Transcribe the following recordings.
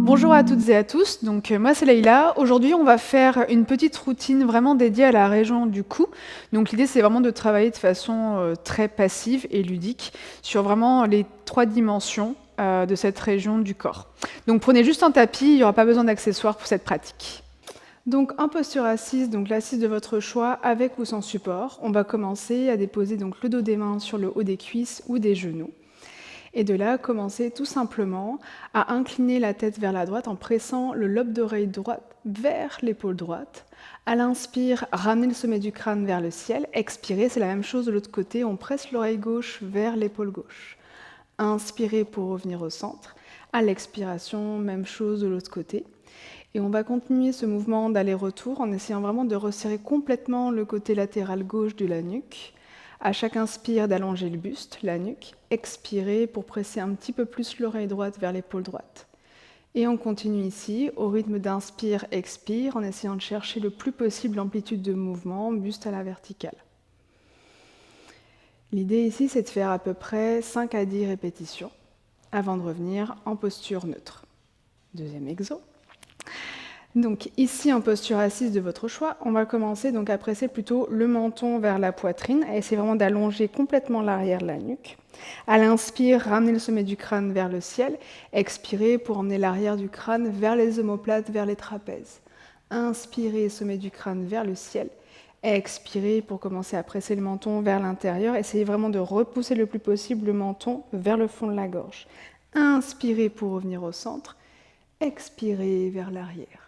Bonjour à toutes et à tous, moi c'est Leïla. Aujourd'hui on va faire une petite routine vraiment dédiée à la région du cou. Donc l'idée c'est vraiment de travailler de façon très passive et ludique sur vraiment les 3 dimensions de cette région du corps. Donc prenez juste un tapis, il n'y aura pas besoin d'accessoires pour cette pratique. Donc en posture assise, donc l'assise de votre choix avec ou sans support, on va commencer à déposer donc le dos des mains sur le haut des cuisses ou des genoux. Et de là, commencer tout simplement à incliner la tête vers la droite en pressant le lobe d'oreille droite vers l'épaule droite. À l'inspire, ramenez le sommet du crâne vers le ciel. Expirez, c'est la même chose de l'autre côté, on presse l'oreille gauche vers l'épaule gauche. Inspirez pour revenir au centre. À l'expiration, même chose de l'autre côté. Et on va continuer ce mouvement d'aller-retour en essayant vraiment de resserrer complètement le côté latéral gauche de la nuque. À chaque inspire, d'allonger le buste, la nuque. Expirez pour presser un petit peu plus l'oreille droite vers l'épaule droite. Et on continue ici, au rythme d'inspire, expire, en essayant de chercher le plus possible l'amplitude de mouvement, buste à la verticale. L'idée ici, c'est de faire à peu près 5 à 10 répétitions avant de revenir en posture neutre. Deuxième exo. Donc ici, en posture assise de votre choix, on va commencer donc à presser plutôt le menton vers la poitrine, et essayer vraiment d'allonger complètement l'arrière de la nuque. À l'inspire, ramenez le sommet du crâne vers le ciel. Expirez pour emmener l'arrière du crâne vers les omoplates, vers les trapèzes. Inspirez, sommet du crâne vers le ciel. Expirez pour commencer à presser le menton vers l'intérieur. Essayez vraiment de repousser le plus possible le menton vers le fond de la gorge. Inspirez pour revenir au centre. Expirez vers l'arrière.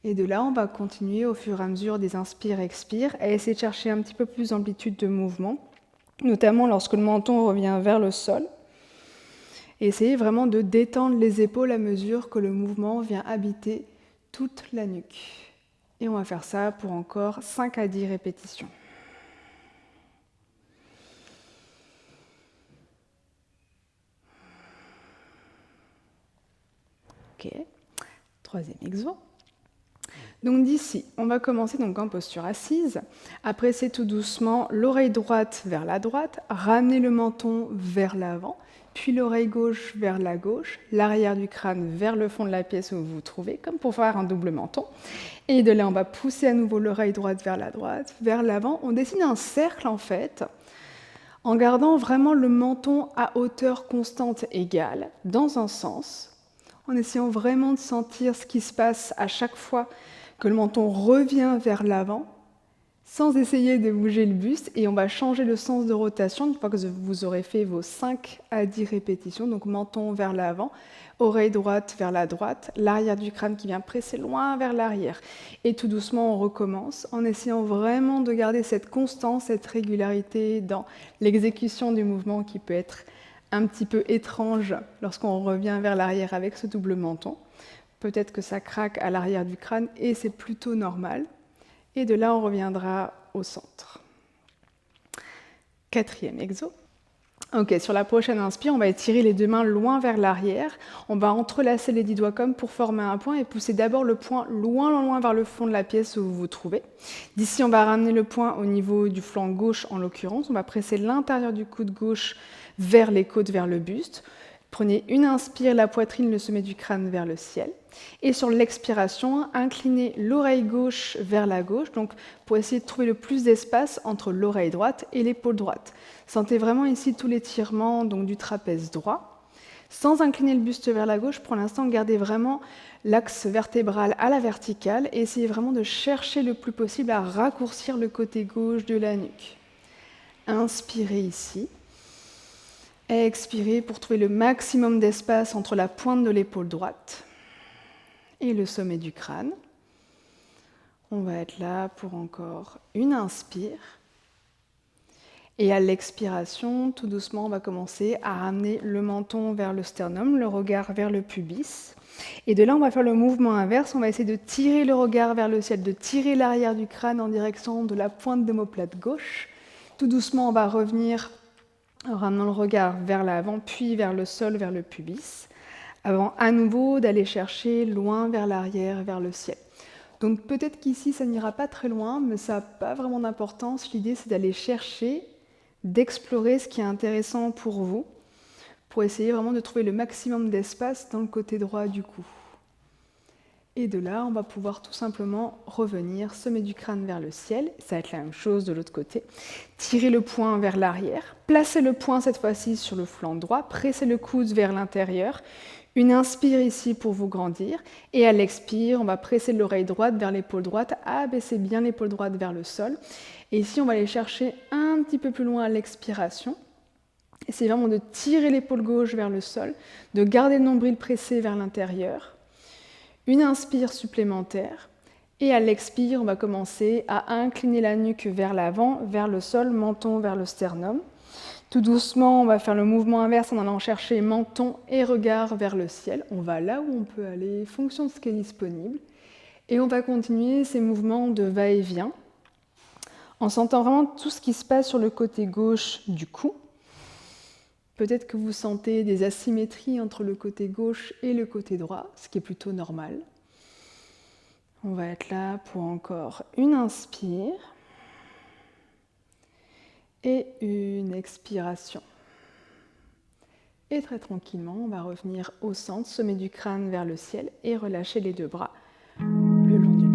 Et de là, on va continuer au fur et à mesure des inspires-expires à essayer de chercher un petit peu plus d'amplitude de mouvement, notamment lorsque le menton revient vers le sol. Et essayez vraiment de détendre les épaules à mesure que le mouvement vient habiter toute la nuque. Et on va faire ça pour encore 5 à 10 répétitions. Ok, troisième exo. Donc d'ici, on va commencer donc en posture assise, à presser tout doucement l'oreille droite vers la droite, ramener le menton vers l'avant, puis l'oreille gauche vers la gauche, l'arrière du crâne vers le fond de la pièce où vous vous trouvez, comme pour faire un double menton. Et de là, on va pousser à nouveau l'oreille droite, vers l'avant. On dessine un cercle en fait, en gardant vraiment le menton à hauteur constante égale, dans un sens, en essayant vraiment de sentir ce qui se passe à chaque fois que le menton revient vers l'avant, sans essayer de bouger le buste, et on va changer le sens de rotation une fois que vous aurez fait vos 5 à 10 répétitions, donc menton vers l'avant, oreille droite vers la droite, l'arrière du crâne qui vient presser loin vers l'arrière. Et tout doucement, on recommence en essayant vraiment de garder cette constance, cette régularité dans l'exécution du mouvement qui peut être un petit peu étrange lorsqu'on revient vers l'arrière avec ce double menton. Peut-être que ça craque à l'arrière du crâne et c'est plutôt normal. Et de là, on reviendra au centre. Quatrième exo. Ok, sur la prochaine inspire, on va étirer les 2 mains loin vers l'arrière. On va entrelacer les 10 doigts comme pour former un point et pousser d'abord le poing loin vers le fond de la pièce où vous vous trouvez. D'ici, on va ramener le poing au niveau du flanc gauche en l'occurrence. On va presser l'intérieur du coude gauche vers les côtes, vers le buste. Prenez une inspire, la poitrine, le sommet du crâne vers le ciel. Et sur l'expiration, inclinez l'oreille gauche vers la gauche, donc pour essayer de trouver le plus d'espace entre l'oreille droite et l'épaule droite. Sentez vraiment ici tout l'étirement du trapèze droit. Sans incliner le buste vers la gauche, pour l'instant, gardez vraiment l'axe vertébral à la verticale et essayez vraiment de chercher le plus possible à raccourcir le côté gauche de la nuque. Inspirez ici. Expirez pour trouver le maximum d'espace entre la pointe de l'épaule droite et le sommet du crâne. On va être là pour encore une inspire. Et à l'expiration, tout doucement, on va commencer à ramener le menton vers le sternum, le regard vers le pubis. Et de là, on va faire le mouvement inverse. On va essayer de tirer le regard vers le ciel, de tirer l'arrière du crâne en direction de la pointe d'omoplate gauche. Tout doucement, on va revenir en ramenant le regard vers l'avant, puis vers le sol, vers le pubis, avant à nouveau d'aller chercher loin vers l'arrière, vers le ciel. Donc peut-être qu'ici, ça n'ira pas très loin, mais ça n'a pas vraiment d'importance. L'idée, c'est d'aller chercher, d'explorer ce qui est intéressant pour vous, pour essayer vraiment de trouver le maximum d'espace dans le côté droit du cou. Et de là, on va pouvoir tout simplement revenir, sommet du crâne vers le ciel. Ça va être la même chose de l'autre côté. Tirer le poing vers l'arrière. Placer le poing cette fois-ci sur le flanc droit. Presser le coude vers l'intérieur. Une inspire ici pour vous grandir. Et à l'expire, on va presser l'oreille droite vers l'épaule droite. Abaisser bien l'épaule droite vers le sol. Et ici, on va aller chercher un petit peu plus loin à l'expiration. Et c'est vraiment de tirer l'épaule gauche vers le sol. De garder le nombril pressé vers l'intérieur. Une inspire supplémentaire et à l'expire, on va commencer à incliner la nuque vers l'avant, vers le sol, menton vers le sternum. Tout doucement, on va faire le mouvement inverse en allant chercher menton et regard vers le ciel. On va là où on peut aller, fonction de ce qui est disponible. Et on va continuer ces mouvements de va-et-vient en sentant vraiment tout ce qui se passe sur le côté gauche du cou. Peut-être que vous sentez des asymétries entre le côté gauche et le côté droit, ce qui est plutôt normal. On va être là pour encore une inspire et une expiration. Et très tranquillement, on va revenir au centre, sommet du crâne vers le ciel et relâcher les deux bras le long du